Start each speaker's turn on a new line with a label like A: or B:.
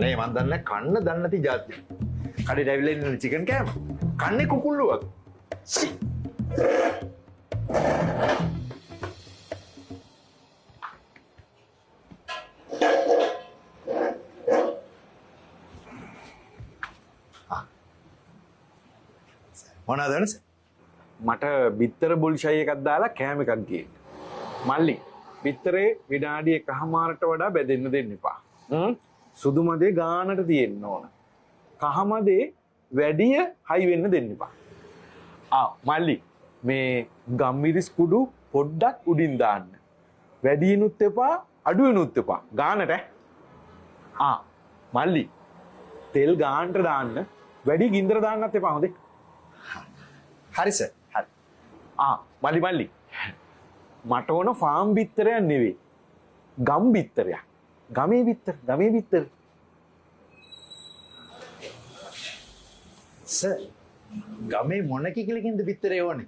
A: නේ මන් දන්නේ කන්න දන්නේ නැති જાතිය. කඩේට ඇවිල්ලා ඉන්න චිකන් කෑම. කන්නේ කුකුල්ලුවක්. සි. මොනවද වෙනස?
B: මට බිත්තර බුල්ෂයි එකක් දාලා කෑම එකක් ගේන්න. මල්ලි බිත්තරේ විනාඩි 1කමාරට වඩා බෙදෙන්න දෙන්න එපා. සුදු මදේ ගානට තියෙන්න ඕන. කහ මදේ වැඩිය හයි වෙන්න දෙන්න එපා. මල්ලි මේ ගම්මිරිස් කුඩු පොඩ්ඩක් උඩින් දාන්න. වැඩියෙනුත් එපා අඩුවෙනුත් එපා. ගානට මල්ලි තෙල් ගානට දාන්න. වැඩි ගින්දර දාන්නත් එපා හොඳේ.
A: හරි සර්. හරි.
B: මල්ලි මට ඕන ෆාම් බිත්තරයක් නෙවෙයි. ගම් බිත්තරයක්. ගමේ බිත්තර.
A: සර් ගමේ මොන කිකිලකින්ද බිත්තරේ ඕනේ?